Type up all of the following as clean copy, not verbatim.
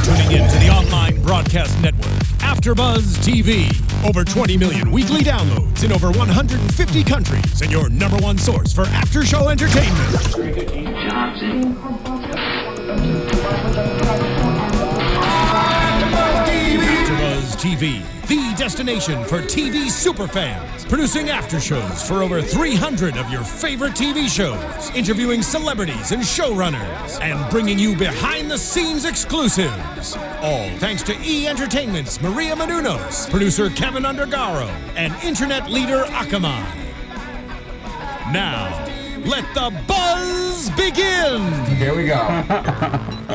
tuning in to the online broadcast network, AfterBuzz TV. Over 20 million weekly downloads in over 150 countries, and your number one source for after-show entertainment. AfterBuzz TV, the destination for TV superfans, producing after-shows for over 300 of your favorite TV shows, interviewing celebrities and showrunners, and bringing you behind-the-scenes exclusives. All thanks to E! Entertainment's Maria Menounos, producer Kevin Undergaro, and internet leader Akamai. Now, let the buzz begin! Here we go.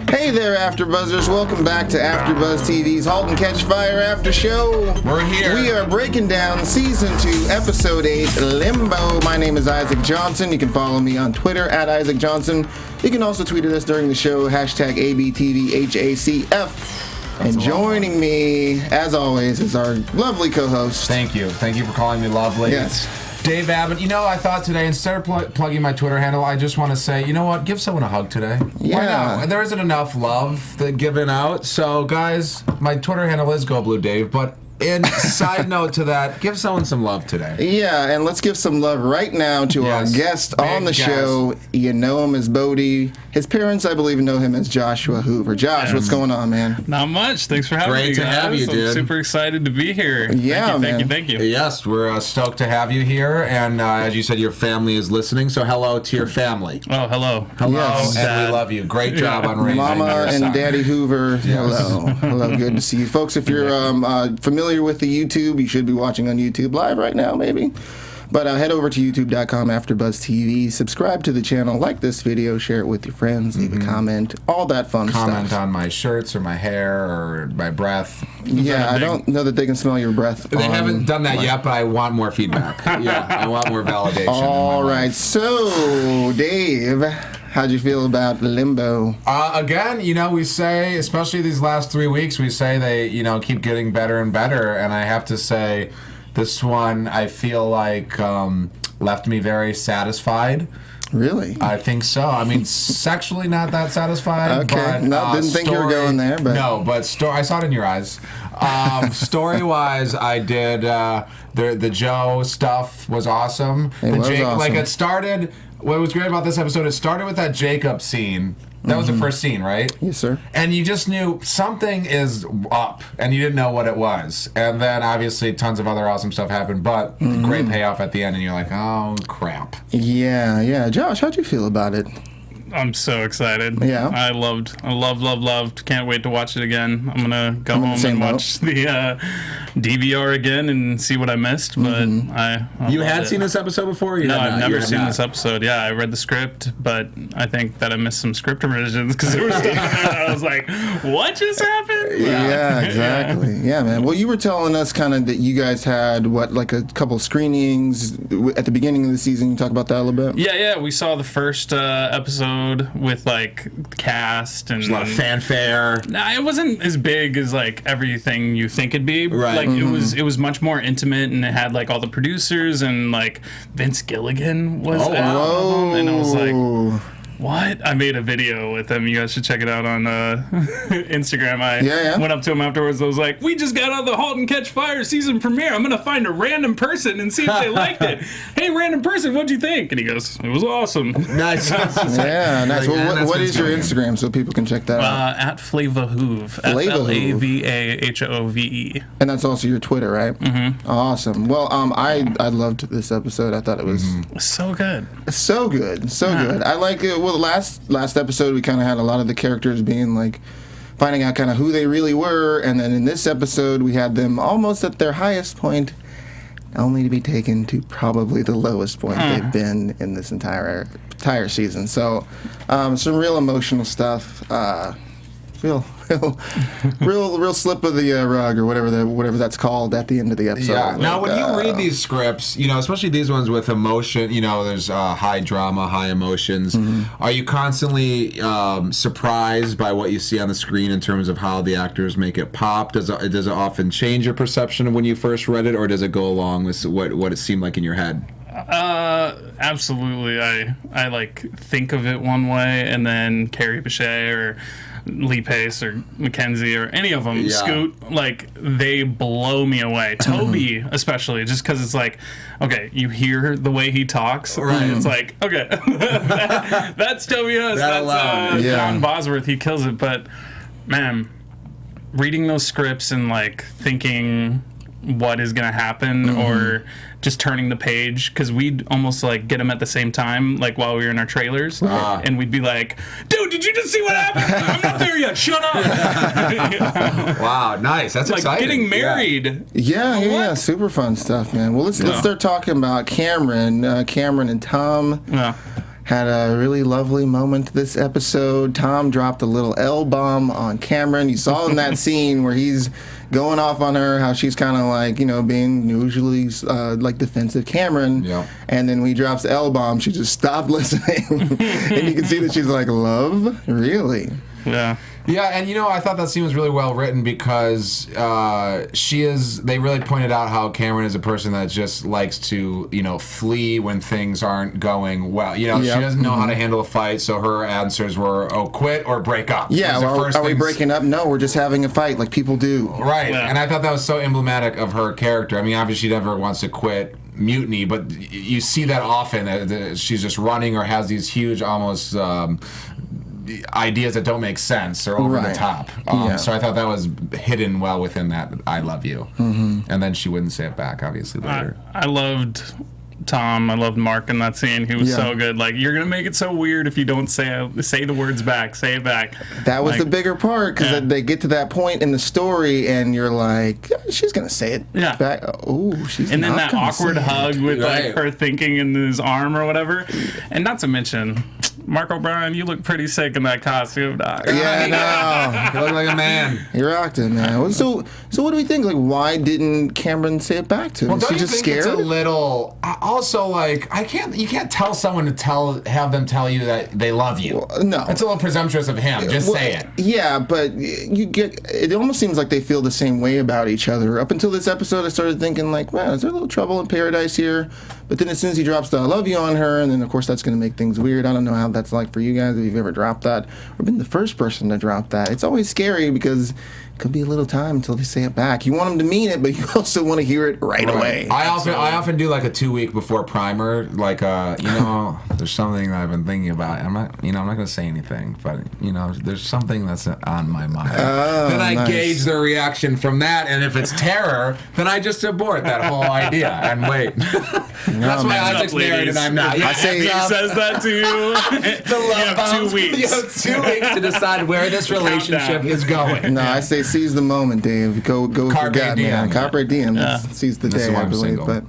Hey there, AfterBuzzers. Welcome back to AfterBuzz TV's Halt And Catch Fire After Show. We're here. We are breaking down Season 2, Episode 8, Limbo. My name is Isaac Johnson. You can follow me on Twitter at Isaac Johnson. You can also tweet at us during the show, hashtag ABTVHACF. And joining me, as always, is our lovely co-host. Thank you. Thank you for calling me lovely. Yes. Dave Abed. You know, I thought today, instead of plugging my Twitter handle, I just want to say, you know what? Give someone a hug today. Yeah. Why not? There isn't enough love given out. So, guys, my Twitter handle is GoBlueDave, but in side note to that, give someone some love today. Yeah, and let's give some love right now to our guest on the show. You know him as Bodie. His parents, I believe, know him as Joshua Hoover. Josh, what's going on, man? Not much. Thanks for having me, guys. Great to have you, dude. I'm super excited to be here. Yeah, Thank you. Yes, we're stoked to have you here. And as you said, your family is listening, so hello to your family. Oh, hello. Hello, Yes. and we love you. Great job on raising Mama your and son. Daddy Hoover, hello. Hello, good to see you. Folks, if you're familiar with the YouTube, you should be watching on YouTube Live right now, maybe. But head over to youtube.com, AfterBuzz TV, subscribe to the channel, like this video, share it with your friends, leave a comment, all that fun stuff. Comment on my shirts or my hair or my breath. Yeah, I don't know that they can smell your breath. They haven't done that yet, but I want more feedback. Yeah, I want more validation. All right, so, Dave, how'd you feel about Limbo? Again, you know, we say, especially these last 3 weeks, we say they, you know, keep getting better and better. And I have to say, this one, I feel like, left me very satisfied. Really? I think so. I mean, sexually not that satisfied. Okay. But, No, didn't think you were going there, but no. But I saw it in your eyes. Story-wise, I did. The Joe stuff was awesome. It was awesome. Like it started. What was great about this episode? It started with that Jacob scene. That was the first scene, right? Yes, sir. And you just knew something is up, and you didn't know what it was. And then, obviously, tons of other awesome stuff happened, but great payoff at the end, and you're like, oh, crap. Yeah. Josh, how'd you feel about it? I'm so excited. Yeah. I loved. Can't wait to watch it again. I'm gonna go home and watch the DVR again and see what I missed. But I You had seen this episode before? No, I've never seen this episode. Yeah, I read the script, but I think that I missed some script revisions because there was stuff in there I was like, what just happened? Yeah, exactly. Yeah, man. Well, you were telling us kind of that you guys had, like a couple screenings at the beginning of the season. You talk about that a little bit? Yeah. We saw the first episode with, like, cast and... There's a lot of fanfare. Nah, it wasn't as big as, like, everything you think it'd be. Right. Like, it was much more intimate, and it had, like, all the producers, and, like, Vince Gilligan was out of them, and I was like... What? I made a video with him. You guys should check it out on Instagram. I went up to him afterwards. I was like, we just got out of the Halt and Catch Fire season premiere. I'm going to find a random person and see if they liked it. Hey, random person, what'd you think? And he goes, it was awesome. Nice. Yeah, nice. Well, what is your Instagram so people can check that out? At Flavahoove. FLAVAHOVE. And that's also your Twitter, right? Mm-hmm. Awesome. Well, I loved this episode. I thought it was so good. So good. I like it. Well, the last episode, we kind of had a lot of the characters being like, finding out kind of who they really were, and then in this episode, we had them almost at their highest point, only to be taken to probably the lowest point they've been in this entire season. So, some real emotional stuff. Real slip of the rug, or whatever that's called at the end of the episode. Yeah. Now, when you read these scripts, you know, especially these ones with emotion, you know, there's high drama, high emotions. Are you constantly surprised by what you see on the screen in terms of how the actors make it pop? Does it often change your perception of when you first read it, or does it go along with what it seemed like in your head? Absolutely. I like think of it one way, and then Kerry Bishé or Lee Pace or Mackenzie or any of them, Scoot, like they blow me away. Toby especially, just because it's like, okay, you hear the way he talks, right? It's like, okay, that's Toby Huss, that's John Bosworth, he kills it. But man, reading those scripts and like thinking what is gonna happen, or just turning the page, because we'd almost like get them at the same time, like while we were in our trailers, and we'd be like, dude, did you just see what happened? I'm not there yet, shut up. Wow, nice. That's like exciting. Getting married. Yeah, super fun stuff, man. Well, let's start talking about Cameron. Cameron and Tom had a really lovely moment this episode. Tom dropped a little L-bomb on Cameron. You saw in that scene where he's going off on her, how she's kind of like, being usually like defensive Cameron. Yeah. And then when he drops the L-bomb, she just stopped listening. And you can see that she's like, love? Really? Yeah. Yeah, and I thought that scene was really well written because they really pointed out how Cameron is a person that just likes to, flee when things aren't going well. She doesn't know how to handle a fight, so her answers were, quit or break up. Yeah, are we breaking up? No, we're just having a fight like people do. Right, and I thought that was so emblematic of her character. I mean, obviously she never wants to quit Mutiny, but you see that often. She's just running or has these huge almost... ideas that don't make sense or over the top. So I thought that was hidden well within that I love you. And then she wouldn't say it back, obviously, later. I loved Tom. I loved Mark in that scene. He was so good. Like, you're going to make it so weird if you don't say the words back. Say it back. That was the bigger part, because they get to that point in the story and you're like, she's going to say it back. Oh, she's and not then that awkward hug with like her thinking in his arm or whatever. And not to mention... Mark O'Brien, you look pretty sick in that costume, Doc. Yeah, no. You look like a man. You rocked it, man. So what do we think? Like, why didn't Cameron say it back to him? Well, Is don't she you just think scared? it's a little... Also, like, you can't tell someone to have them tell you that they love you. Well, no. It's a little presumptuous of him. Just say it. Yeah, but it almost seems like they feel the same way about each other. Up until this episode, I started thinking, like, wow, is there a little trouble in paradise here? But then as soon as he drops the I love you on her, and then, of course, that's going to make things weird. I don't know how that's like for you guys, if you've ever dropped that, or been the first person to drop that. It's always scary because it could be a little time until they say it back. You want them to mean it, but you also want to hear it right away. I often do like a 2-week before primer, like there's something that I've been thinking about. I'm not going to say anything, but there's something that's on my mind. Then I gauge their reaction from that, and if it's terror, then I just abort that whole idea and wait. That's why Isaac's married and I'm not. I say he says that to you. You have 2 weeks. You have 2 weeks to decide where this relationship is going. No, I say seize the moment, Dave. Go with your gut, man. Carpe diem. Seize the day, I believe. But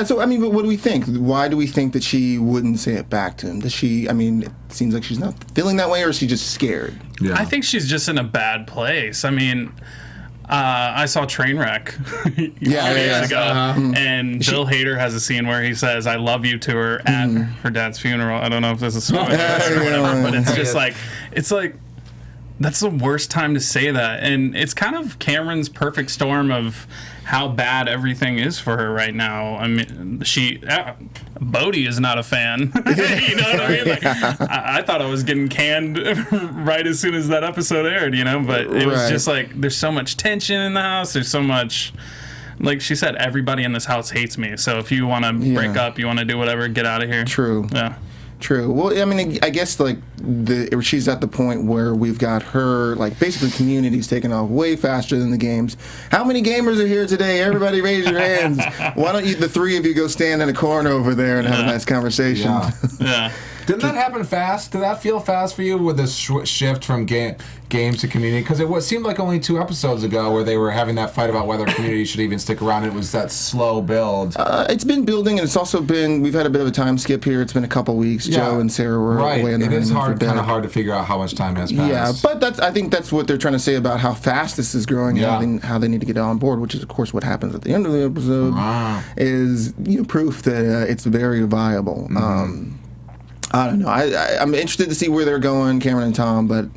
so I mean, but what do we think? Why do we think that she wouldn't say it back to him? Does she? I mean, it seems like she's not feeling that way, or is she just scared? Yeah. I think she's just in a bad place. I mean. I saw Trainwreck years ago, and Bill Hader has a scene where he says "I love you" to her at her dad's funeral. I don't know if this is spoilers or whatever, but it's just like that's the worst time to say that, and it's kind of Cameron's perfect storm of how bad everything is for her right now. I mean, Bodhi is not a fan. You know what I mean? Like, I thought I was getting canned right as soon as that episode aired, but it was just like, there's so much tension in the house. There's so much, like she said, everybody in this house hates me. So if you want to break up, you want to do whatever, get out of here. True. Yeah. True. Well, I mean, I guess like she's at the point where we've got her like basically community's taking off way faster than the games. How many gamers are here today? Everybody, raise your hands. Why don't the three of you go stand in a corner over there and have a nice conversation? Yeah. Didn't that happen fast? Did that feel fast for you with the shift from games to community? Because it seemed like only 2 episodes ago where they were having that fight about whether community should even stick around. It was that slow build. It's been building, and it's also been, we've had a bit of a time skip here. It's been a couple weeks. Joe and Sarah were away on the honeymoon. It is kind of hard to figure out how much time has passed. Yeah, but I think that's what they're trying to say about how fast this is growing and how they need to get on board, which is, of course, what happens at the end of the episode is proof that it's very viable. I don't know. I'm interested to see where they're going, Cameron and Tom, but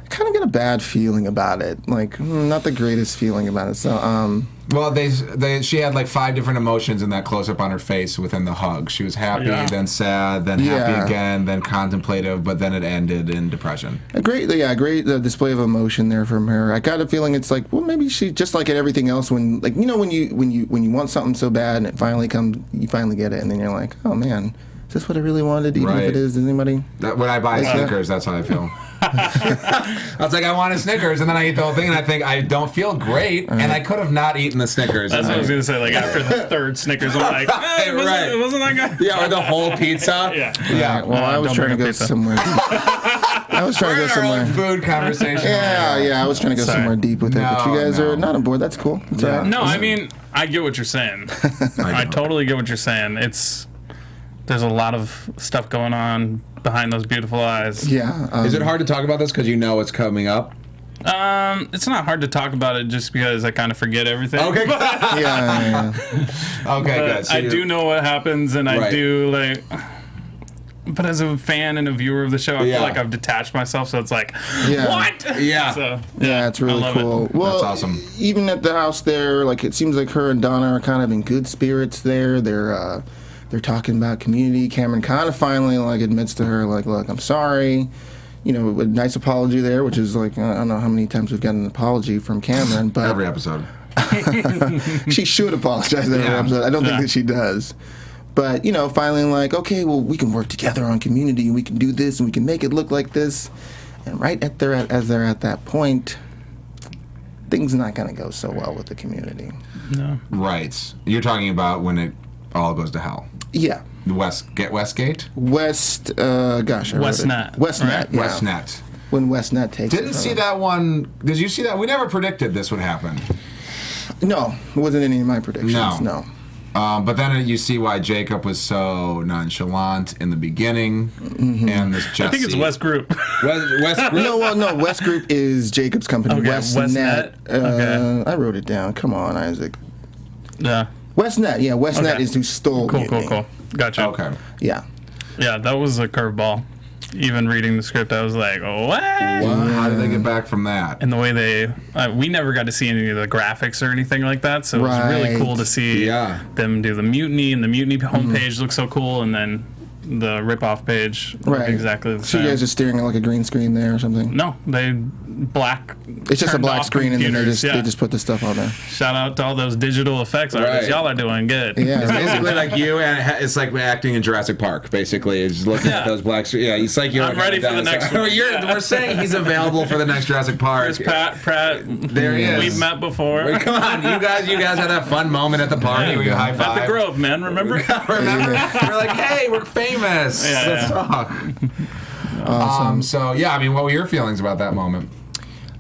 I kind of get a bad feeling about it. Like, not the greatest feeling about it. So, Well, she had like 5 different emotions in that close-up on her face within the hug. She was happy, then sad, then happy again, then contemplative, but then it ended in depression. A great display of emotion there from her. I got a feeling it's like, well, maybe she just like at everything else. When like when you want something so bad and it finally comes, you finally get it, and then you're like, oh man, is this what I really wanted? Even if it is, anybody? When I buy Snickers, that's how I feel. I was like, I want a Snickers, and then I eat the whole thing, and I think I don't feel great, and I could have not eaten the Snickers. That's what I was gonna say. Like after the 3rd Snickers, I'm like, it wasn't that good. Yeah, or the whole pizza. Yeah. Well, I was trying to go somewhere. I was trying to go somewhere. Our own food conversation. Yeah. I was trying to go somewhere deep with it, but you guys are not on board. That's cool. That's all right. No, I mean, I get what you're saying. I totally get what you're saying. There's a lot of stuff going on behind those beautiful eyes. Yeah. Is it hard to talk about this because you know it's coming up? It's not hard to talk about it just because I kind of forget everything. Okay. Yeah. Okay, good. So I do know what happens, and I do like. But as a fan and a viewer of the show, I feel like I've detached myself, so it's like, what? Yeah. So, yeah, it's really cool. Well, that's awesome. Even at the house there, like it seems like her and Donna are kind of in good spirits there. They're talking about community. Cameron kind of finally like admits to her, like, look, I'm sorry. A nice apology there, which is like, I don't know how many times we've gotten an apology from Cameron, but every episode. She should apologize every episode. I don't think that she does. But, finally like, okay, well, we can work together on community, and we can do this, and we can make it look like this. And right as they're at that point, things not going to go so well with the community. No. Right. You're talking about when it all goes to hell. Yeah. Westgate? Westnet. Westnet. Westnet, right? yeah. Westnet. When Westnet takes Didn't see that one. Did you see that? We never predicted this would happen. No, it wasn't any of my predictions. No. But then you see why Jacob was so nonchalant in the beginning, and this Jesse. I think it's West Group. West Group? No, West Group is Jacob's company. Okay, Westnet. Okay. I wrote it down. Come on, Isaac. Yeah. Westnet. Yeah, Westnet is who stole Mutiny. Cool. Gotcha. Okay. Yeah. Yeah, that was a curveball. Even reading the script, I was like, what? How did they get back from that? And the way we never got to see any of the graphics or anything like that, so it was really cool to see them do the Mutiny, and the Mutiny homepage looks so cool, and then the rip-off page looked exactly the So same. you guys are staring at like a green screen there or something? No, they black. It's just a black screen, and then they computers, just put the stuff on there. Shout out to all those digital effects artists. Y'all are doing good. Yeah. It's basically like you, and it's like acting in Jurassic Park. Basically, it's looking at those black. Yeah, it's like you're. I'm ready for the next one. We're saying he's available for the next Jurassic Park. Chris Pratt. There he is. We've met before. Wait, come on, you guys had that fun moment at the party where you high five. At the Grove, man. Remember? Remember? We're like, hey, we're famous. Let's talk. Awesome. So yeah, I mean, what were your feelings about that moment?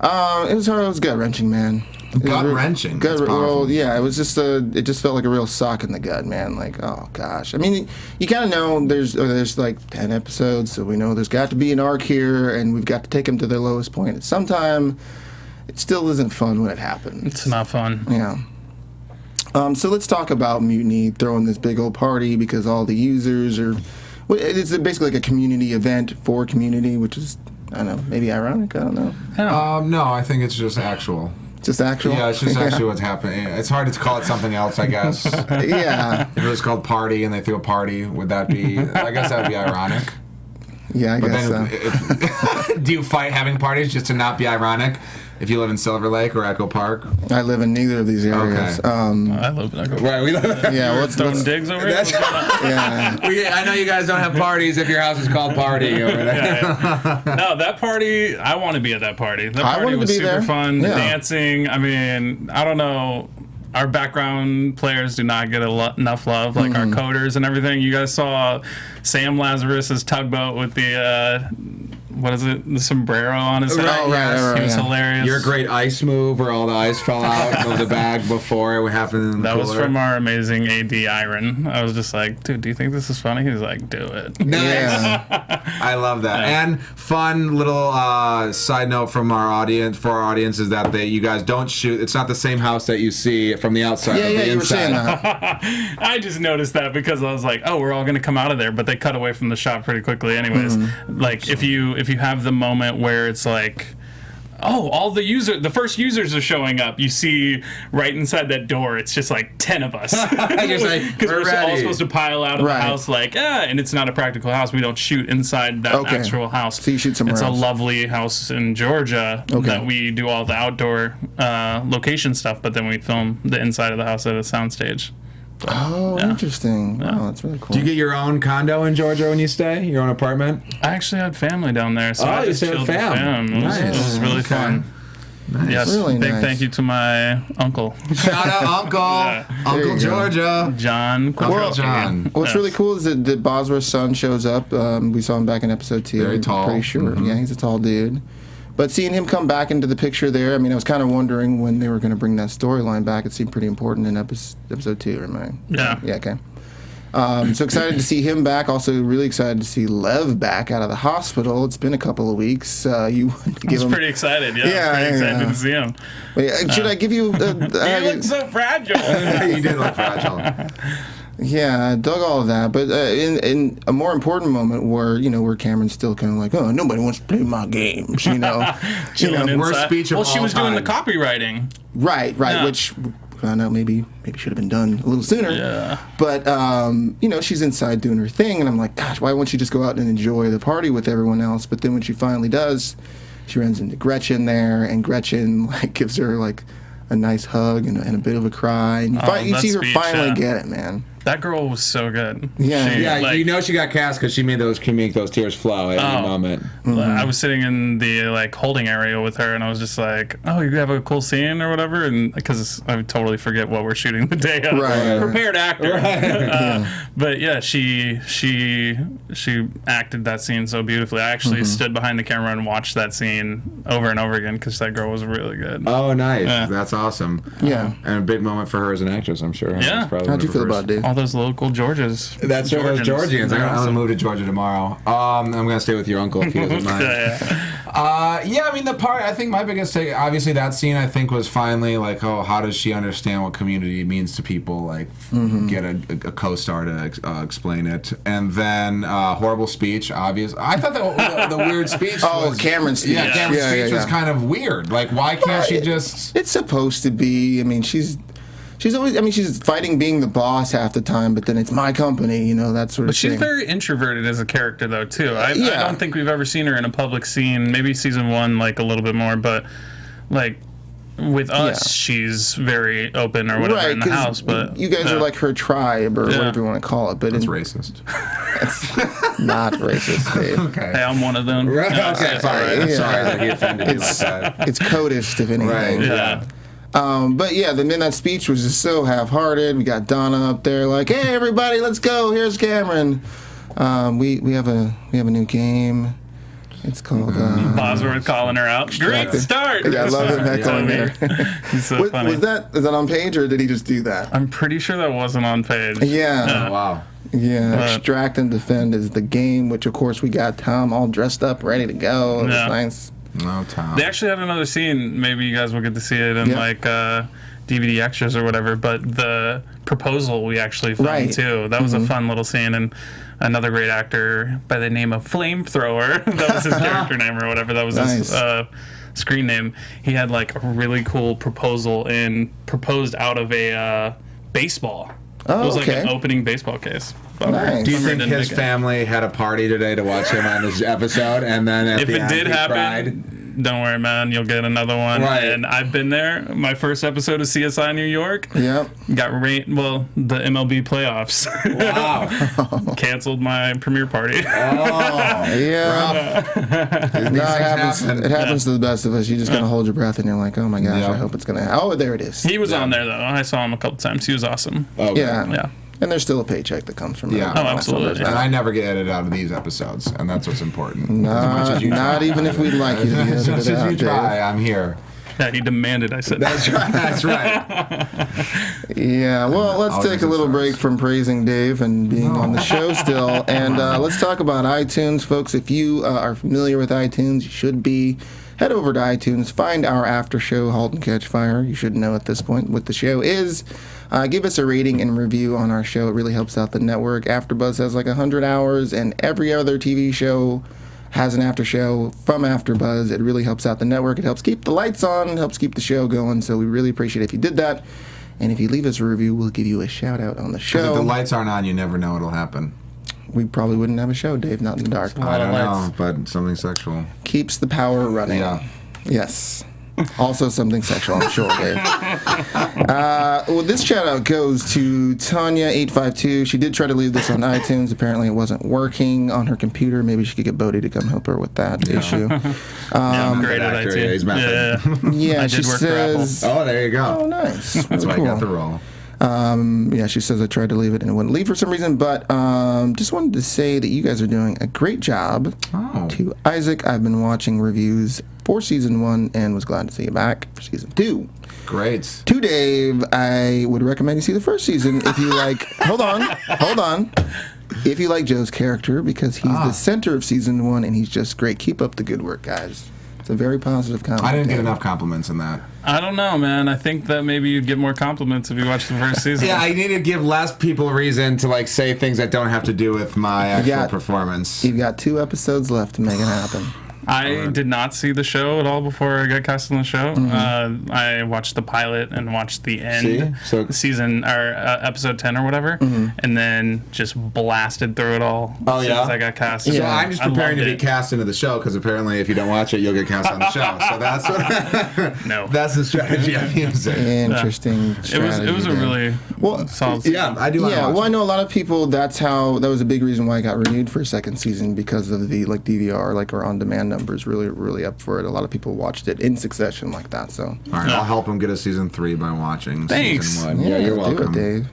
It was hard. It was gut wrenching, man. Gut wrenching. Well, yeah, it was just it just felt like a real sock in the gut, man. Like, oh gosh. I mean, you kind of know there's like 10 episodes, so we know there's got to be an arc here, and we've got to take them to their lowest point at some time. It still isn't fun when it happens. It's not fun. Yeah. So let's talk about Mutiny throwing this big old party because all the users are. It's basically like a community event for community, which is, I don't know, maybe ironic. I don't know. No, I think it's just actual. Just actual? Yeah, it's just actually what's happening. It's hard to call it something else, I guess. Yeah. If it was called Party and they threw a party, would that be... I guess that would be ironic. Yeah, I guess so. Do you fight having parties just to not be ironic? If you live in Silver Lake or Echo Park? I live in neither of these areas. Okay. I live in Echo Park. Right, we live Yeah, what's digs over here? Yeah. I know you guys don't have parties if your house is called Party over there. Yeah. No, that party, I want to be at that party. That party was super fun. Yeah. Dancing. I mean, I don't know. Our background players do not get enough love, like our coders and everything. You guys saw Sam Lazarus's tugboat with the what is it? The sombrero on his head. Oh, right. He was hilarious. Your great ice move where all the ice fell out of the bag before it happened in the That was cooler. from our amazing AD Iron. I was just like, dude, do you think this is funny? He was like, do it. Nice. Yeah. I love that. And fun little side note from our audience is that you guys don't shoot. It's not the same house that you see from the outside. Yeah, the you were saying inside. that. I just noticed that because I was like, oh, we're all going to come out of there, but they cut away from the shot pretty quickly anyways. Like if you have the moment where it's like all the first users are showing up. You see right inside that door, it's just like 10 of us. Because we're all supposed to pile out of the house and it's not a practical house. We don't shoot inside that actual house. So you shoot somewhere else. It's a lovely house in Georgia that we do all the outdoor location stuff, but then we film the inside of the house at a soundstage. Oh, interesting. Yeah. Wow, that's really cool. Do you get your own condo in Georgia when you stay? Your own apartment? I actually had family down there, so I just chilled with fam. It was really fun. Nice. Yes, really big thank you to my uncle. Shout out Uncle. Uncle Georgia. John. John. What's really cool is that Bosworth's son shows up. We saw him back in episode 2. Very tall. I'm pretty sure. Mm-hmm. Yeah, he's a tall dude. But seeing him come back into the picture there, I mean, I was kind of wondering when they were going to bring that storyline back. It seemed pretty important in episode 2, right? Yeah. Yeah, okay. So excited to see him back. Also really excited to see Lev back out of the hospital. It's been a couple of weeks. You give him... pretty excited. Yeah, I was pretty excited to see him. Wait, should I give you... you look so fragile. You did look fragile. Yeah, I dug all of that, but in a more important moment where Cameron's still kind of like, oh, nobody wants to play my games, Worst speech of all she was time. doing the copywriting. Right, Yeah. which I know maybe should have been done a little sooner. Yeah. But she's inside doing her thing, and I'm like, gosh, why won't she just go out and enjoy the party with everyone else? But then when she finally does, she runs into Gretchen there, and Gretchen gives her a nice hug and a bit of a cry, and you see her finally get it, man. That girl was so good. Yeah. She got cast because she can make those tears flow at any moment. Mm-hmm. I was sitting in the holding area with her, and I was just like, "Oh, you have a cool scene or whatever," and because I would totally forget what we're shooting the day of. Right. Prepared actor. But yeah, she acted that scene so beautifully. I actually stood behind the camera and watched that scene over and over again because that girl was really good. Oh, nice. Yeah. That's awesome. Yeah. And a big moment for her as an actress, I'm sure. Yeah. How'd you feel about it, Dave? All those local Georgians. That's right, those Georgians. I'm going to move to Georgia tomorrow. I'm going to stay with your uncle if he doesn't mind. I mean, I think my biggest take, obviously that scene I think was finally how does she understand what community means to people? Get a co-star to explain it. And then horrible speech, obvious. I thought the weird speech was... Cameron's speech. Yeah, Cameron's speech was kind of weird. Why can't she just... It's supposed to be. I mean, she's always. I mean, she's fighting being the boss half the time, but then it's my company, that sort of thing. But she's very introverted as a character, though, too. I don't think we've ever seen her in a public scene. Maybe season 1, a little bit more, but with us, she's very open or whatever in the house. But you guys are her tribe or whatever you want to call it. But it's racist. It's not racist, Dave. Okay. Hey, I'm one of them. Right. Okay, sorry. I'm sorry that he offended you It's like that. It's codist, if anything. Right. Yeah. But yeah, the midnight speech was just so half-hearted. We got Donna up there hey, everybody, let's go. Here's Cameron. We have a new game. It's called... Bosworth calling her out. Great start. Yeah, I love him heckling her. He's so funny. Is that on page, or did he just do that? I'm pretty sure that wasn't on page. Yeah. Oh, wow. Yeah, Extract and Defend is the game, which, of course, we got Tom all dressed up, ready to go. It was nice. No, Tom. They actually had another scene. Maybe you guys will get to see it in DVD extras or whatever. But the proposal we actually filmed too. That was a fun little scene, and another great actor by the name of Flamethrower. That was his character name or whatever. That was his screen name. He had a really cool proposal and proposed out of a baseball. Oh, it was an opening baseball case. Nice. Do you think his family had a party today to watch him on this episode, and then at if the it end did he happen, cried? Don't worry, man. You'll get another one. Right. And I've been there. My first episode of CSI New York. Yep. Got the MLB playoffs. Wow. Canceled my premiere party. Oh, yeah. It happens to the best of us. You just gotta hold your breath, and you're like, oh my gosh, I hope it's gonna happen. Oh, there it is. He was on there, though. I saw him a couple times. He was awesome. Okay. Yeah. And there's still a paycheck that comes from that. Yeah. Oh, absolutely. And I never get edited out of these episodes, and that's what's important. Not even if we'd like you to be As much edited as out, you try, I'm here. Yeah, he demanded I said That's right. That's right. Yeah, well, let's take a little break from praising Dave and being on the show still, and let's talk about iTunes, folks. If you are familiar with iTunes, you should be. Head over to iTunes, find our after show, Halt and Catch Fire. You should know at this point what the show is. Give us a rating and review on our show. It really helps out the network. AfterBuzz has 100 hours, and every other TV show has an after show from AfterBuzz. It really helps out the network. It helps keep the lights on. It helps keep the show going. So we really appreciate it if you did that. And if you leave us a review, we'll give you a shout out on the show. If the lights aren't on, you never know what'll happen. We probably wouldn't have a show, Dave. Not in the dark. I don't know, but something sexual. Keeps the power running. Yeah. Yes. Also something sexual, I'm sure, Dave. Well, this shout-out goes to Tanya852. She did try to leave this on iTunes. Apparently, it wasn't working on her computer. Maybe she could get Bodie to come help her with that issue. I'm great at IT. He's method. Yeah, I she did work for Apple. says... Oh, there you go. Oh, nice. That's why cool. I got the role. Yeah, she says I tried to leave it and it wouldn't leave for some reason, but just wanted to say that you guys are doing a great job. Oh. To Isaac, I've been watching reviews for Season 1 and was glad to see you back for Season 2. Great. To Dave, I would recommend you see the first season if you like... hold on. If you like Joe's character, because he's the center of Season 1 and he's just great. Keep up the good work, guys. It's a very positive compliment. I didn't get enough compliments in that. I don't know, man. I think that maybe you'd get more compliments if you watched the first season. Yeah, I need to give less people reason to like say things that don't have to do with my actual performance. You've got 2 episodes left to make it happen. I did not see the show at all before I got cast on the show. I watched the pilot and watched the end season or episode 10 or whatever, and then just blasted through it all as soon as I got cast. So I'm just preparing to be cast into the show because apparently if you don't watch it, you'll get cast on the show. So that's what no. That's the strategy I'm using. Interesting strategy. It was a really solid season. Yeah, I do. Yeah, well, I know a lot of people. That was a big reason why it got renewed for a second season because of the DVR or on demand numbers really up for it. A lot of people watched it in succession like that. So all right, I'll help him get a season 3 by watching season 1. Yeah, you're welcome, do it, Dave.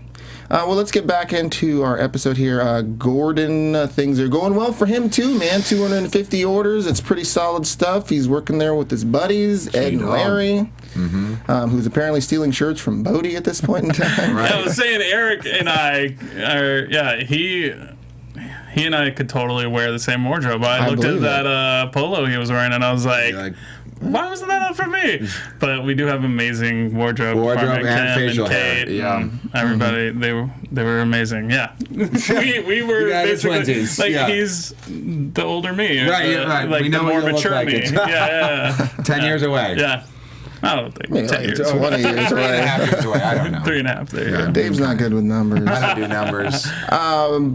Well, let's get back into our episode here. Gordon, things are going well for him too, man. 250 orders. It's pretty solid stuff. He's working there with his buddies, Ed and Larry, who's apparently stealing shirts from Bodie at this point in time. Right. I was saying Eric and I are, he and I could totally wear the same wardrobe. I looked at that polo he was wearing, and I was like, why wasn't that up for me? But we do have amazing wardrobe and Kim facial and Kate hair. Yeah, and everybody. They were amazing. Yeah, we were basically he's the older me, right? Like we know the more what you mature look like. me. yeah. 10 years away. Yeah. I don't think Maybe 10 years. 20 years away. 3.5 years away. I don't know. 3.5. There you go. Dave's not good with numbers. I don't do numbers.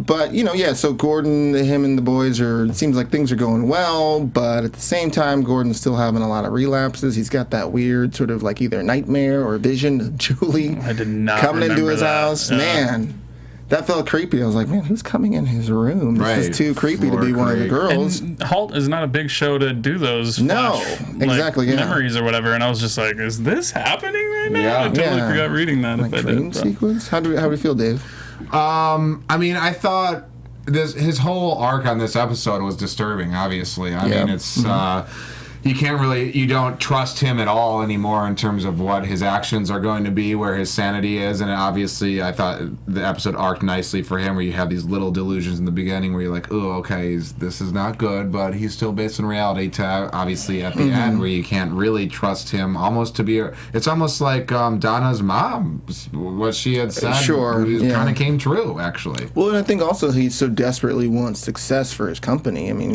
But, so Gordon, him and the boys it seems like things are going well, but at the same time, Gordon's still having a lot of relapses. He's got that weird sort of like either nightmare or vision of Julie I did not coming into his that. house. Man, that felt creepy. I was like, man, who's coming in his room? This is too creepy to be one of the girls. And Halt is not a big show to do those exactly, memories or whatever, and I was just like, is this happening right now? Yeah. I totally forgot reading that. Like dream sequence? How do we feel, Dave? I mean, I thought his whole arc on this episode was disturbing, obviously. I mean, it's... you don't trust him at all anymore in terms of what his actions are going to be, where his sanity is, and obviously I thought the episode arced nicely for him, where you have these little delusions in the beginning where you're like, oh, okay, this is not good, but he's still based in reality, to obviously at the end where you can't really trust him, almost to be it's almost like Donna's mom, what she had said kind of came true, actually. Well, and I think also he so desperately wants success for his company. I mean,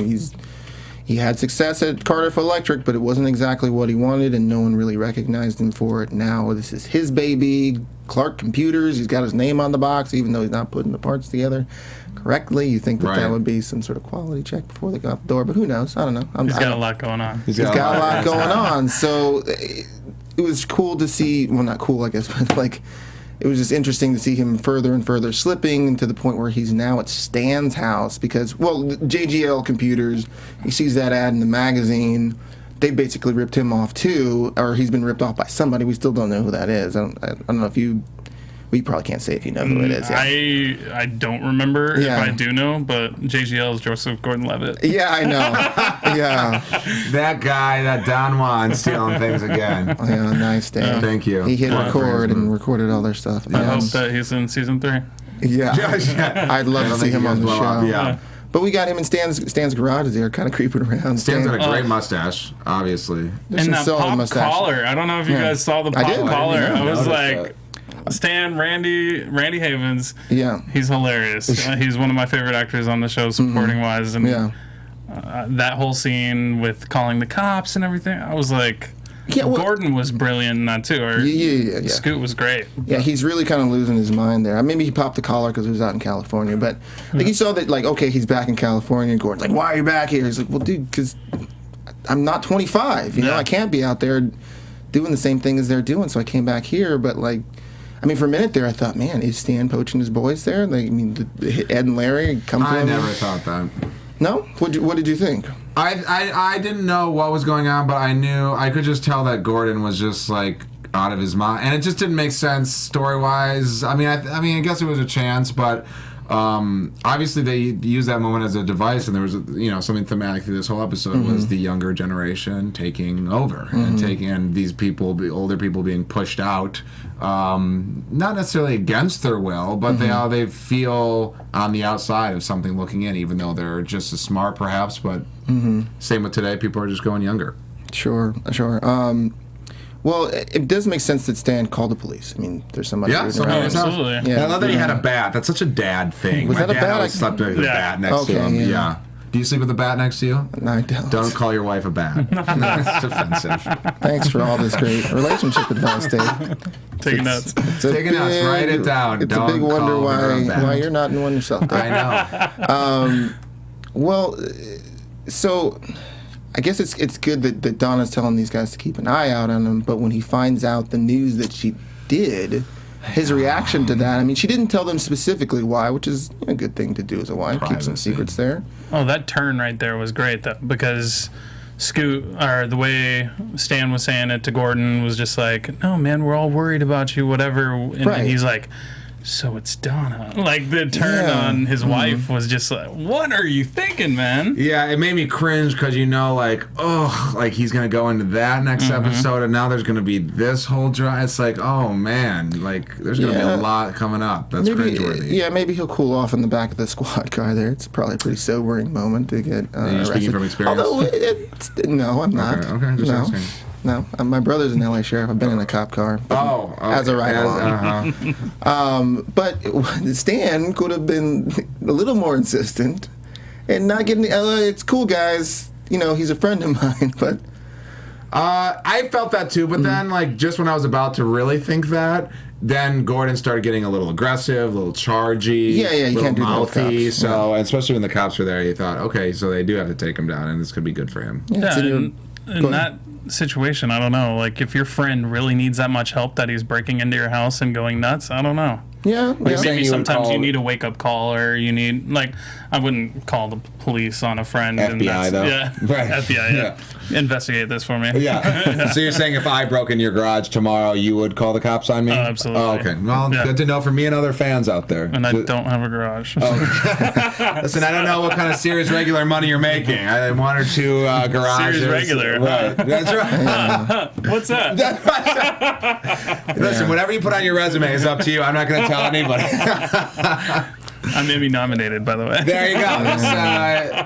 he had success at Cardiff Electric, but it wasn't exactly what he wanted, and no one really recognized him for it. Now this is his baby, Clark Computers. He's got his name on the box, even though he's not putting the parts together correctly. You think that would be some sort of quality check before they go out the door, but who knows? I don't know. He's got a lot going on. He's got a lot going on. So it was cool to see, well, not cool, I guess, but like... It was just interesting to see him further and further slipping to the point where he's now at Stan's house because, JGL Computers, he sees that ad in the magazine. They basically ripped him off too, or he's been ripped off by somebody. We still don't know who that is. I don't know if you... We probably can't say if you know who it is. Yeah. I don't remember if I do know, but JGL is Joseph Gordon-Levitt. Yeah, I know. Yeah. That guy, that Don Juan, stealing things again. Yeah, nice, Dave. Thank you. He hit record and recorded all their stuff. I hope that he's in season 3. Yeah. I'd love to see him on the show. Yeah. But we got him in Stan's garage there, kind of creeping around. Stan's got a great mustache, obviously. And that pop collar. I don't know if you guys saw the pop collar. I was like... Stan, Randy Havens. Yeah. He's hilarious. He's one of my favorite actors on the show, supporting wise. And that whole scene with calling the cops and everything, I was like, Gordon was brilliant in that too. Or Yeah. Scoot was great. Yeah, he's really kind of losing his mind there. Maybe he popped the collar because he was out in California, but like you saw that, like, okay, he's back in California. And Gordon's like, why are you back here? He's like, well, dude, because I'm not 25. You know, I can't be out there doing the same thing as they're doing, so I came back here. But like, for a minute there, I thought, man, is Stan poaching his boys there? Like, Ed and Larry come to him. I never thought that. No? What did you think? I didn't know what was going on, but I could just tell that Gordon was just like out of his mind, and it just didn't make sense story wise. I guess it was a chance, but obviously they used that moment as a device, and there was something thematic through this whole episode was the younger generation taking over and these people, the older people, being pushed out, not necessarily against their will, but they feel on the outside of something looking in, even though they're just as smart perhaps. But same with today, people are just going younger. Sure. Well, it does make sense that Stan called the police. There's somebody. Yeah, absolutely. Yeah, I love that he had a bat. That's such a dad thing. Was My that a dad bat? always slept with a bat next to him. Yeah. Do you sleep with a bat next to you? No, I don't. Don't call your wife a bat. That's offensive. Thanks for all this great relationship advice, Dave. Taking notes. Taking notes. Write it down. It's Don't a big wonder call her a bat. why you're not in one yourself, Dave. I know. Well, so I guess it's good that Donna's telling these guys to keep an eye out on him, but when he finds out the news that she did, his reaction to that, she didn't tell them specifically why, which is a good thing to do as a wife, keep some secrets there. Oh, that turn right there was great, though, because Scoot, or the way Stan was saying it to Gordon, was just like, no, man, we're all worried about you, whatever. And he's like, so it's Donna. Like, the turn on his wife was just like, what are you thinking, man? Yeah, it made me cringe because he's going to go into that next episode, and now there's going to be this whole drama. It's like, oh, man, like, there's going to be a lot coming up. That's cringeworthy. Yeah, maybe he'll cool off in the back of the squad car there. It's probably a pretty sobering moment to get Are you speaking from experience? Although, no, I'm not. Okay, just asking. No, my brother's an LA sheriff. I've been in a cop car. As a ride-along. But Stan could have been a little more insistent and not getting. It's cool, guys. He's a friend of mine. But I felt that too. But then, just when I was about to really think that, then Gordon started getting a little aggressive, a little chargy, you can't do mouthy. that with cops. So, especially when the cops were there, you thought, okay, so they do have to take him down, and this could be good for him. Yeah, in that situation, I don't know. Like, if your friend really needs that much help that he's breaking into your house and going nuts, I don't know. Yeah. Maybe sometimes you need a wake-up call, or you need, I wouldn't call the police on a friend. FBI, though. Yeah, right. FBI, yeah. Investigate this for me. Yeah. So you're saying if I broke in your garage tomorrow, you would call the cops on me? Absolutely. Oh, okay. Well, good to know for me and other fans out there. And I don't have a garage. Listen, I don't know what kind of serious regular money you're making. I have one or two garages. Serious regular. Right. That's right. What's that? Listen, whatever you put on your resume is up to you. I'm not going to tell anybody. I'm Emmy nominated, by the way. There you go.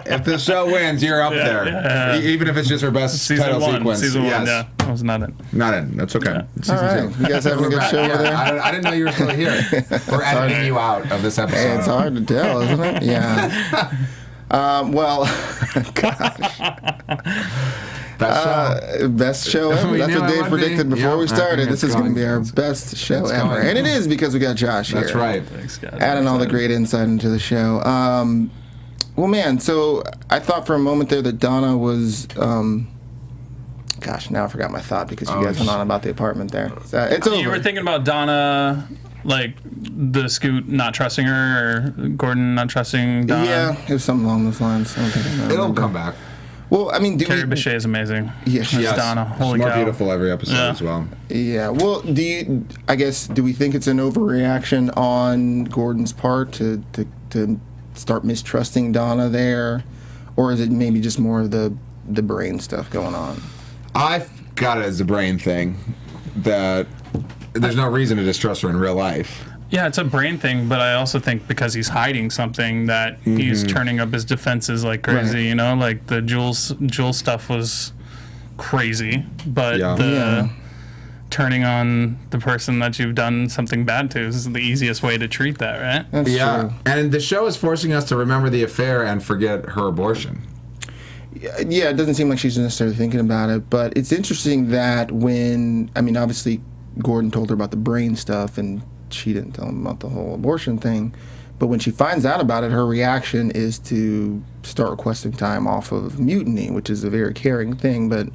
If the show wins, you're up there. Yeah. Even if it's just for best title sequence. Season 1, yeah. I was not in. Not in. That's okay. All right. You guys having a good show over there? I didn't know you were still here. We're editing you out of this episode. Hey, it's hard to tell, isn't it? Yeah. Well, gosh. Best show ever. That's what Dave predicted before we started. This is going to be our best show ever. And it is because we got Josh here. That's right. Thanks, guys. Adding all the great insight into the show. Well, man, so I thought for a moment there that Donna was... gosh, now I forgot my thought because you guys went on about the apartment there. It's over. You were thinking about Donna, like the Scoot not trusting her, or Gordon not trusting Donna? Yeah, it was something along those lines. I don't think I remember. It'll come back. Well, Kerry Bishé is amazing. Yes. Donna. Holy She's more cow. beautiful every episode as well. Yeah. Well, do we think it's an overreaction on Gordon's part to start mistrusting Donna there, or is it maybe just more of the brain stuff going on? I've got it as a brain thing that there's no reason to distrust her in real life. Yeah, it's a brain thing, but I also think because he's hiding something that he's turning up his defenses like crazy, Right. Like the Jules stuff was crazy, but turning on the person that you've done something bad to is the easiest way to treat that, right? That's true. And the show is forcing us to remember the affair and forget her abortion. Yeah, it doesn't seem like she's necessarily thinking about it, but it's interesting that obviously Gordon told her about the brain stuff, and she didn't tell him about the whole abortion thing. But when she finds out about it, her reaction is to start requesting time off of Mutiny, which is a very caring thing. But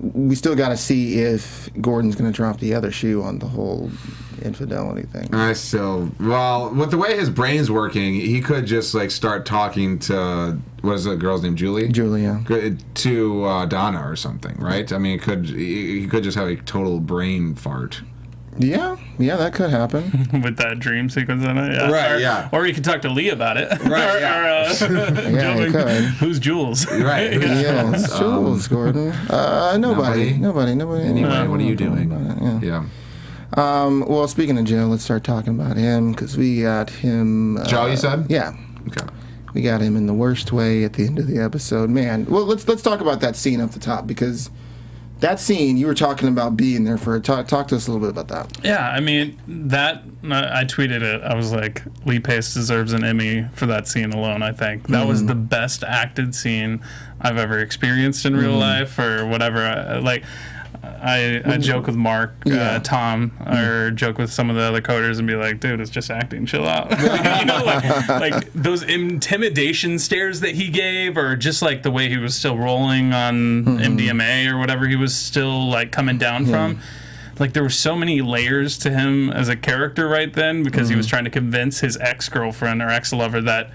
we still got to see if Gordon's going to drop the other shoe on the whole infidelity thing. With the way his brain's working, he could just like start talking to, what is the girl's name, Julie? Julie, yeah. To Donna or something, right? I mean, he could just have a total brain fart. Yeah, that could happen. With that dream sequence in it. Yeah. Right, Or you could talk to Lee about it. Right, Yeah, you could. Who's Jules? Right. Yeah, it's Jules, Gordon. Nobody. Anyway, what are you doing? Yeah. Well, speaking of Joe, let's start talking about him, because we got him... Joe, you said? Yeah. Okay. We got him in the worst way at the end of the episode. Man, well, let's talk about that scene off the top, because that scene, you were talking about being there for it. Talk to us a little bit about that. Yeah, I mean, I tweeted it. I was like, Lee Pace deserves an Emmy for that scene alone, I think. That was the best acted scene I've ever experienced in real life, or whatever. I joke with Mark, Tom, or joke with some of the other coders and be like, dude, it's just acting, chill out. like those intimidation stares that he gave, or just like the way he was still rolling on MDMA or whatever he was still like coming down from. Like there were so many layers to him as a character right then, because he was trying to convince his ex-girlfriend or ex-lover that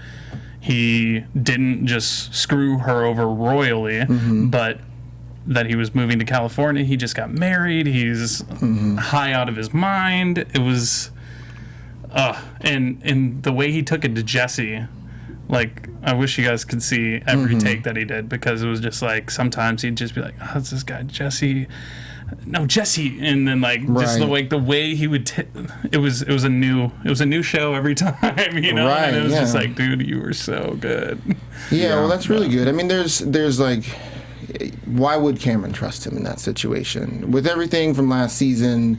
he didn't just screw her over royally, but that he was moving to California. He just got married. He's high out of his mind. It was, and the way he took it to Jesse, like, I wish you guys could see every take that he did, because it was just like, sometimes he'd just be like, oh, it's this guy, Jesse. No, Jesse. And then like, just the way he would, it was a new show every time, you know? Right, and it was just like, dude, you were so good. Yeah, well, that's really good. I mean, there's like, why would Cameron trust him in that situation? With everything from last season,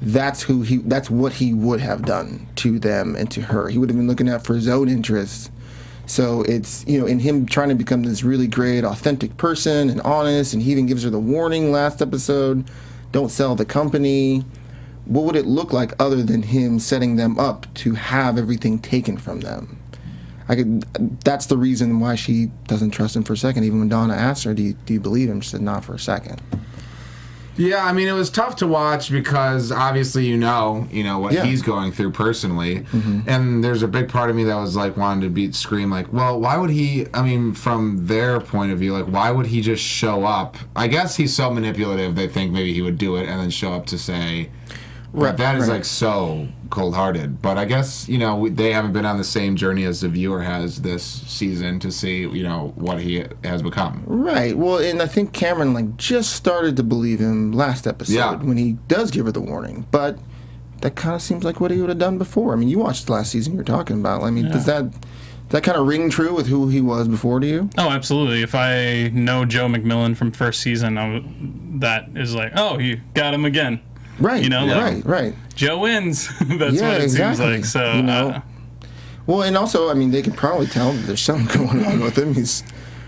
that's what he would have done to them and to her. He would have been looking out for his own interests. So it's, in him trying to become this really great, authentic person and honest, and he even gives her the warning last episode, don't sell the company. What would it look like other than him setting them up to have everything taken from them? That's the reason why she doesn't trust him for a second. Even when Donna asked her, do you believe him? She said, not for a second. Yeah, I mean, it was tough to watch, because obviously you know what he's going through personally, and there's a big part of me that was like wanting to scream like, well, why would he? I mean, from their point of view, like, why would he just show up? I guess he's so manipulative. They think maybe he would do it and then show up to say. But that is like so cold-hearted. But I guess, they haven't been on the same journey as the viewer has this season to see, what he has become. Right. Well, and I think Cameron just started to believe him last episode when he does give her the warning. But that kind of seems like what he would have done before. I mean, you watched the last season you were talking about. I mean, does that kind of ring true with who he was before to you? Oh, absolutely. If I know Joe McMillan from first season, that is like, oh, you got him again. Right, right. Joe wins. That's what it seems like. So, well, and also, I mean, they can probably tell that there's something going on with him. He's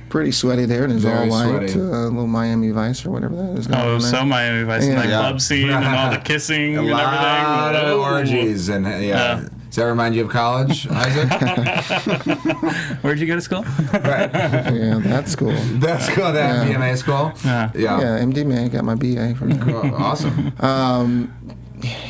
pretty sweaty there, and he's all white, little Miami Vice or whatever that is going on there. So Miami Vice, and club scene and all the kissing and everything. A lot of orgies and Does that remind you of college, Isaac? Where'd you go to school? Right. Yeah, that school. That school, that MDMA school? Yeah, MDMA. Got my BA from there. Cool. Awesome.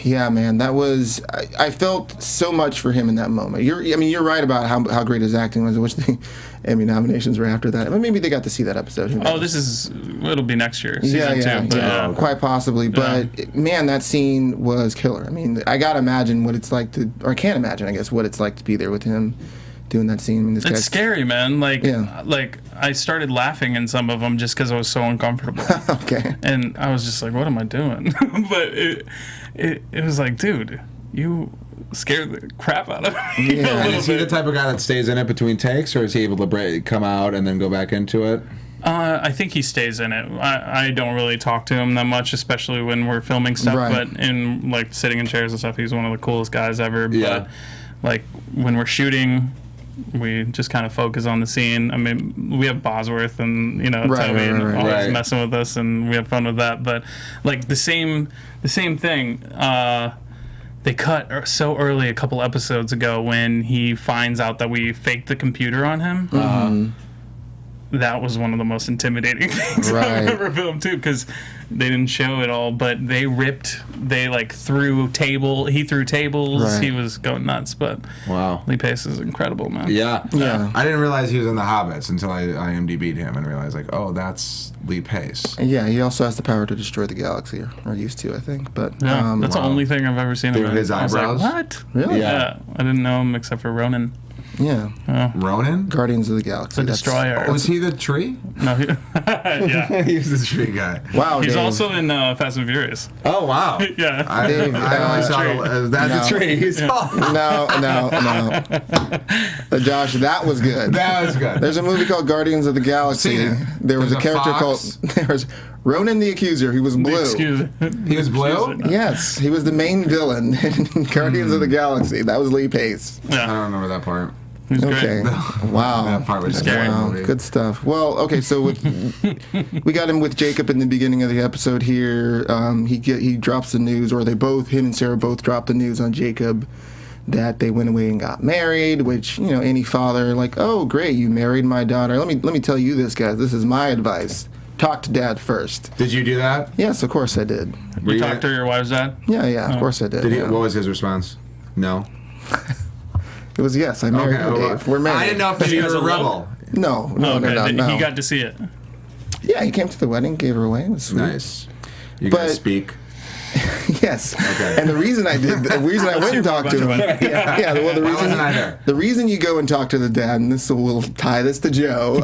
Yeah, man, that was. I felt so much for him in that moment. You're right about how great his acting was. I wish the Emmy nominations were after that. But maybe they got to see that episode. It'll be next year, season 2. Quite possibly. But man, that scene was killer. I mean, I gotta imagine what it's like or I can't imagine, I guess, what it's like to be there with him doing that scene. I mean, it's scary, man. Like I started laughing in some of them just because I was so uncomfortable. Okay. And I was just like, what am I doing? But it was like, dude, you scared the crap out of me. Yeah. Is he the type of guy that stays in it between takes, or is he able to come out and then go back into it? I think he stays in it. I don't really talk to him that much, especially when we're filming stuff. Right. But in sitting in chairs and stuff, he's one of the coolest guys ever. Yeah. But when we're shooting, we just kind of focus on the scene. I mean, we have Bosworth and Toby always messing with us, and we have fun with that. But like the same thing. They cut so early a couple episodes ago when he finds out that we faked the computer on him. That was one of the most intimidating things I've ever filmed too, because they didn't show it all, but they threw tables. He was going nuts, but Lee Pace is incredible, man. Yeah. I didn't realize he was in the Hobbits until I IMDb'd him and realized that's Lee Pace. Yeah, he also has the power to destroy the galaxy, or used to, I think. But that's the only thing I've ever seen. Through his eyebrows. Like, what? Really? Yeah. I didn't know him except for Ronan. Yeah. Ronan? Guardians of the Galaxy. The Destroyer. Was he the tree? No. Yeah. He was the tree guy. Wow, He's Dave. also in Fast and Furious. Oh, wow. Yeah. I only saw that's a tree. No. Josh, that was good. That was good. There's a movie called Guardians of the Galaxy. There was a character called Ronan the Accuser. He was blue. He was blue? Yes, he was the main villain in Guardians of the Galaxy. That was Lee Pace. I don't remember that part. Okay. Wow. That part was scary. Wow. Good stuff. Well, okay, so we got him with Jacob in the beginning of the episode here. He drops the news, or him and Sarah both drop the news on Jacob that they went away and got married, which, any father, like, oh, great, you married my daughter. Let me tell you this, guys. This is my advice. Talk to Dad first. Did you do that? Yes, of course I did. You talked to your wife's dad? Yeah, of course I did. What was his response? No. It was yes. I married her, Dave. We're married. I didn't know if he was a rebel. No. He got to see it. Yeah, he came to the wedding, gave her away. It was sweet. Nice. You guys speak? Yes. Okay. And the reason I went and talked to him. Well, the reason you go and talk to the dad, and we'll tie this to Joe,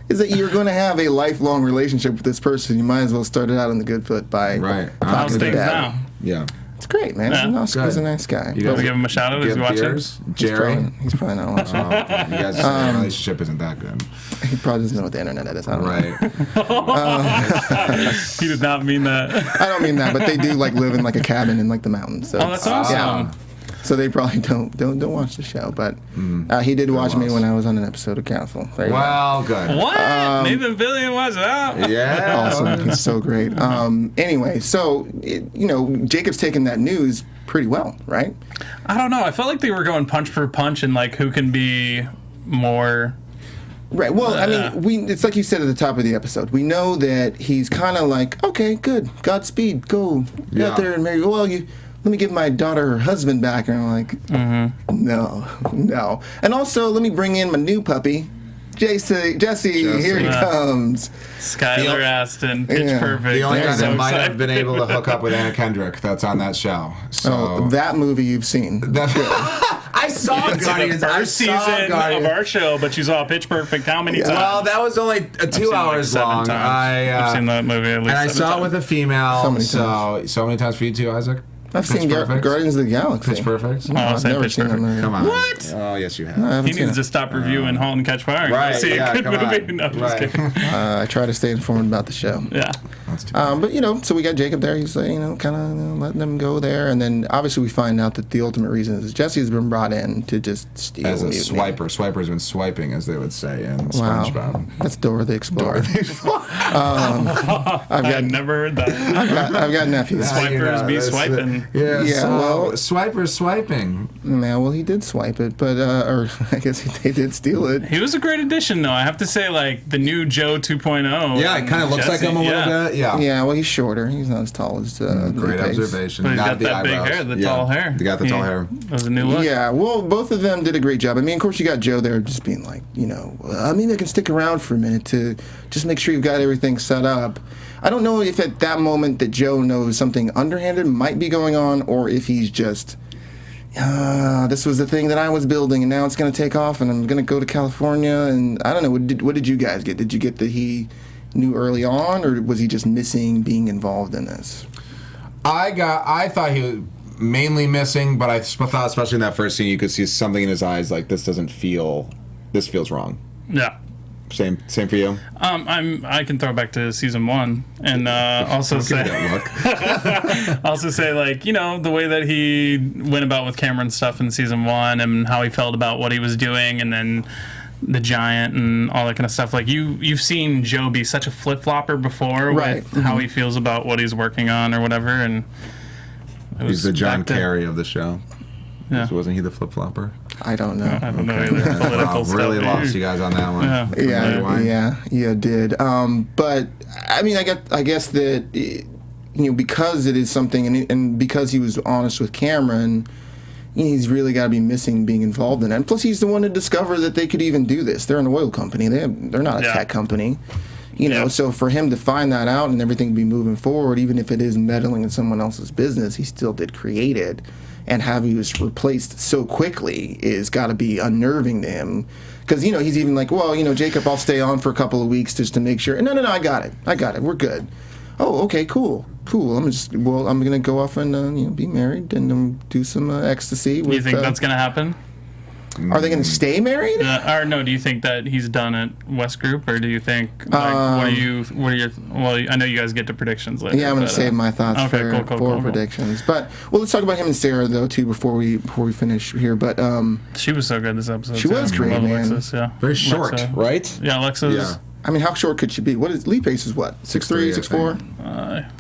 is that you're going to have a lifelong relationship with this person. You might as well start it out on the good foot by talking to the dad. Now? Yeah. It's great, man. He's a nice guy. You guys give him a shout out? Is he watching? Jerry? He's probably not watching. You guys' relationship isn't that good. He probably doesn't know what the internet is. I don't know. He did not mean that. I don't mean that, but they do live in a cabin in the mountains. So that's awesome. Yeah. So they probably don't watch the show, but he did watch me when I was on an episode of Council. Good. What? Nathan Fillion was out. Yeah. Awesome. He's so great. Anyway, so Jacob's taken that news pretty well, right? I don't know. I felt like they were going punch for punch and who can be more. Right. Well, I mean, it's like you said at the top of the episode. We know that he's kind of like, okay, good, Godspeed, go out there and marry. Well, let me give my daughter her husband back. And I'm like, no. And also, let me bring in my new puppy, Jesse. Here he comes. Skylar Aston, Pitch Perfect. The only guy that might have been able to hook up with Anna Kendrick that's on that show. So that movie you've seen. I saw Guardians. The first season of our show, but you saw Pitch Perfect how many times? Well, that was only 2 hours long. I've seen that movie at least. And I saw it with a female. So many times for you too, Isaac. I've seen Guardians of the Galaxy. Pitch Perfect? No, I've never seen that movie. Come on. What? Oh, yes, you have. No, he needs to stop reviewing Halt and Catch Fire. Right. See a good movie. No, just kidding. I try to stay informed about the show. Yeah. That's too bad. But, so we got Jacob there. He's, kind of letting them go there. And then, obviously, we find out that the ultimate reason is Jesse's been brought in to just steal as a Mutiny. swiper. Swiper's been swiping, as they would say in SpongeBob. Wow. That's Dora the Explorer. I've never heard that. I've got nephews. Swipers be swiping. Well, Swiper's swiping. Yeah, well, he did swipe it, but or I guess they did steal it. He was a great addition, though. I have to say, the new Joe 2.0. Yeah, it kind of looks like him a little bit. Yeah. Yeah, well, he's shorter. He's not as tall as great observation. But he's not got that big hair, the tall hair. He got the tall hair. That was a new look. Yeah, well, both of them did a great job. I mean, of course, you got Joe there just being like, I can stick around for a minute to just make sure you've got everything set up. I don't know if at that moment that Joe knows something underhanded might be going on, or if he's just, this was the thing that I was building, and now it's going to take off, and I'm going to go to California, and I don't know. What did you guys get? Did you get that he knew early on, or was he just missing being involved in this? I thought he was mainly missing, but I thought, especially in that first scene, you could see something in his eyes like this feels wrong. Yeah. Same for you. I can throw back to season 1 and also say also say like, you know, the way that he went about with Cameron stuff in season 1 and how he felt about what he was doing, and then the giant and all that kind of stuff. Like you've seen Joe be such a flip-flopper before with how he feels about what he's working on or whatever, and he's the John Kerry of the show. Yeah. So wasn't he the flip-flopper? I don't know. I don't know either. Political stuff. Really lost you guys on that one. Yeah, did. But I mean, I guess that, you know, because it is something, and because he was honest with Cameron, you know, he's really got to be missing being involved in it. And plus, he's the one to discover that they could even do this. They're an oil company. They're not a tech company. You know, so for him to find that out and everything be moving forward, even if it is meddling in someone else's business, he still did create it. And how he was replaced so quickly is got to be unnerving to him. Because, you know, he's even like, well, you know, Jacob, I'll stay on for a couple of weeks just to make sure. No, I got it. We're good. Oh, okay, cool. I'm going to go off and, you know, be married and do some ecstasy. Do you think that's going to happen? Are they going to stay married? Or no? Do you think that he's done at West Group, or do you think like, what are your? Well, I know you guys get to predictions later. Yeah, I'm going to save my thoughts for predictions. But let's talk about him and Sarah though too before we finish here. But she was so good this episode. She was great, man. Alexis, yeah. Very short, right? Yeah, Alexis. Yeah. I mean, how short could she be? What is Lee Pace is what? 6'3", 6'4"?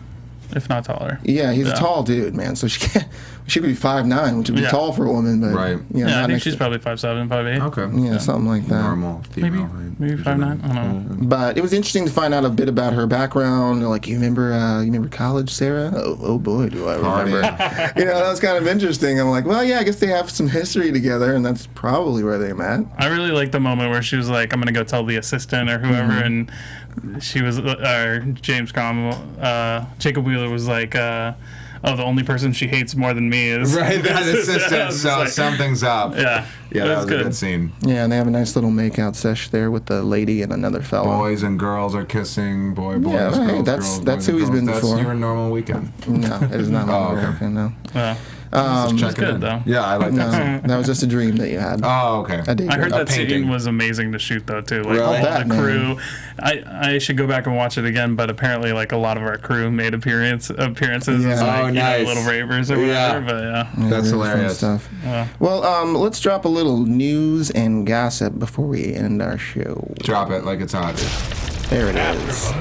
If not taller. Yeah, he's a tall dude, man. So she could be 5'9", which would be tall for a woman, but I think she's probably 5'7", 5'8". Okay. Yeah, something like that. Normal female. Maybe 5'9". I don't know. But it was interesting to find out a bit about her background. Like, you remember college, Sarah? Oh boy, do I remember. You know, that was kind of interesting. I'm like, well, yeah, I guess they have some history together, and that's probably where they met. I really like the moment where she was like, I'm gonna go tell the assistant or whoever, and she was, James Cromwell, Jacob Wheeler was like, the only person she hates more than me is that assistant. So something's up. Yeah, that was a good scene. Yeah, and they have a nice little makeout sesh there with the lady and another fellow. Boys and girls are kissing. Boys, girls. That's who he's been before. That's your normal weekend. No, it is not my weekend. No. It's good though. Yeah, I like that. That was just a dream that you had. Oh, okay. I heard that scene was amazing to shoot though too. Like really? all the crew. I should go back and watch it again, but apparently like a lot of our crew made appearances. Yeah. Like, nice. You know, little ravers or whatever. But that's hilarious stuff. Yeah. Well, let's drop a little news and gossip before we end our show. Drop it like it's hot. There it is.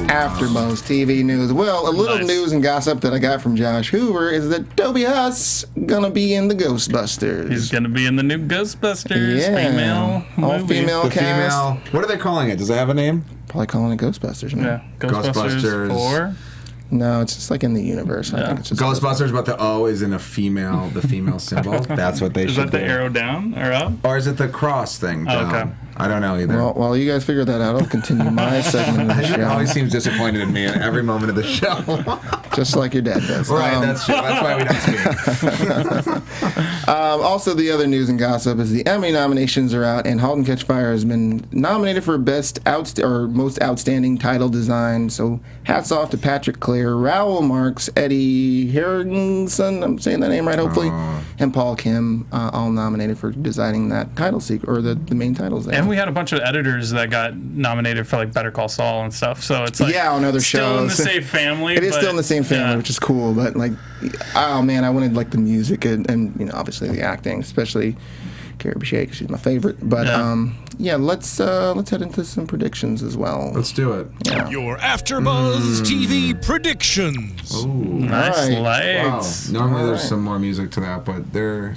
AfterBuzz TV news. Well, a little news and gossip that I got from Josh Hoover is that Toby Huss gonna be in the Ghostbusters. He's gonna be in the new Ghostbusters. Yeah. All-female cast. What are they calling it? Does it have a name? Probably calling it Ghostbusters. No? Yeah. Ghostbusters 4. No, it's just like in the universe. I think it's just Ghostbusters, but the O is in the female symbol. That's what they should do. Is that the arrow down or up? Or is it the cross thing down? Okay. I don't know either. Well, while you guys figure that out, I'll continue my segment of the He show. always seems disappointed in me at every moment of the show. Just like your dad does. Right, that's true. That's why we don't speak. Also, the other news and gossip is the Emmy nominations are out, and Halt and Catch Fire has been nominated for most outstanding title design. So, hats off to Patrick Clare, Raoul Marks, Eddie Harrington, I'm saying that name right, hopefully, and Paul Kim, all nominated for designing that title sequence, or the main titles there. And we had a bunch of editors that got nominated for like Better Call Saul and stuff. So it's like on other still shows. in the same family. It is still in the same family, which is cool. But like, oh man, I wanted like the music and you know obviously the acting, especially Kerry Bishé because she's my favorite. But let's head into some predictions as well. Let's do it. Yeah. Your AfterBuzz TV predictions. Ooh. Nice lights. Wow. Normally there's some more music to that, but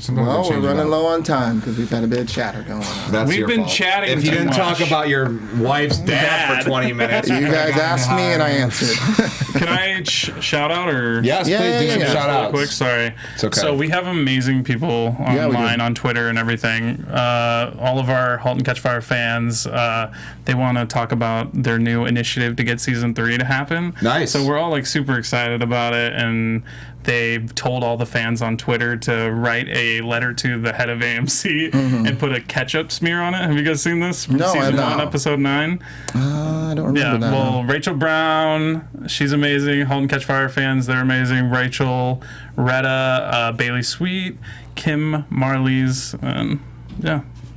sometimes we're running low on time because we've had a bit of chatter going on. That's We've your been fault. chatting If you too didn't much. talk about your wife's dad for 20 minutes, You guys asked me and I answered. Can I shout out or? Yes, Yeah, please do some yeah. shout Real outs. quick, sorry. It's okay. So we have amazing people we do. online on Twitter and everything. All of our Halt and Catch Fire fans, they want to talk about their new initiative to get season 3 to happen. Nice. So we're all like super excited about it, and they've told all the fans on Twitter to write a letter to the head of AMC and put a ketchup smear on it. Have you guys seen this? From No, I season haven't. 1, episode 9. I don't remember that. Well, Rachel Brown, she's amazing. Halt and Catch Fire fans, they're amazing. Rachel, Retta, Bailey Sweet, Kim Marley's, and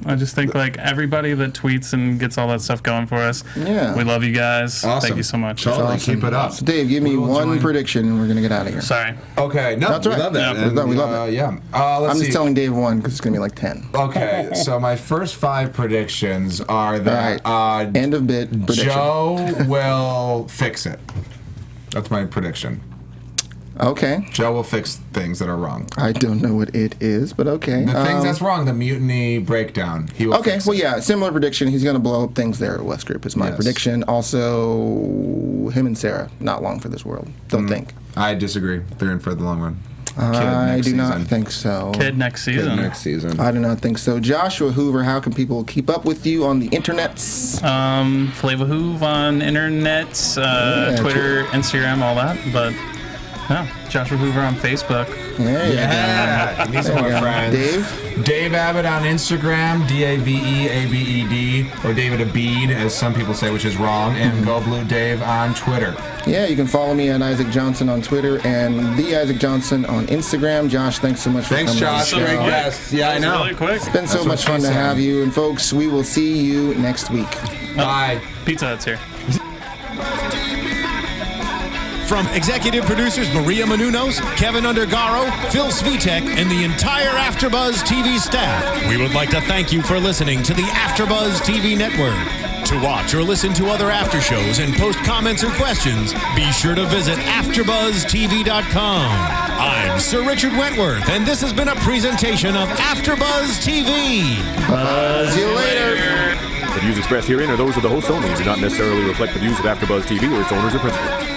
I just think like everybody that tweets and gets all that stuff going for us. Yeah. We love you guys. Awesome. Thank you so much. Totally. Awesome. Keep it up. So Dave, give me one prediction and we're going to get out of here. Sorry. Okay, no, That's right. we love that. Yeah. And, We love it. Yeah. Let's I'm see. just telling Dave one because it's going to be like 10. Okay, so my first 5 predictions are that End of bit prediction. Joe will fix it. That's my prediction. Okay. Joe will fix things that are wrong. I don't know what it is, but okay. The things that's wrong, the mutiny breakdown. He will Okay, fix well, it. yeah, similar prediction. He's going to blow up things there at West Group is my Yes. prediction. Also, him and Sarah, not long for this world. Don't think. I disagree. They're in for the long run. I next do not season. think so. Kid next season. Next season. I do not think so. Joshua Hoover, how can people keep up with you on the internets? Flava Hoove on internet, Twitter, Instagram, all that. But no, Joshua Hoover on Facebook. There you Yeah, he needs go. more There you go. friends. Dave Abed on Instagram, DaveAbed, or David Abed, as some people say, which is wrong, and Go Blue Dave on Twitter. Yeah, you can follow me at Isaac Johnson on Twitter and the Isaac Johnson on Instagram. Josh, thanks so much for Thanks, coming on the Josh. show. Great guest. Yeah, I know. Really quick. It's been so That's what much fun she to said. have you. And folks, we will see you next week. Bye. Pizza Hut's here. From executive producers Maria Menounos, Kevin Undergaro, Phil Svitek, and the entire AfterBuzz TV staff, we would like to thank you for listening to the AfterBuzz TV network. To watch or listen to other after shows and post comments or questions, be sure to visit AfterBuzzTV.com. I'm Sir Richard Wentworth, and this has been a presentation of AfterBuzz TV. See you later. The views expressed herein are those of the host only and do not necessarily reflect the views of AfterBuzz TV or its owners or principals.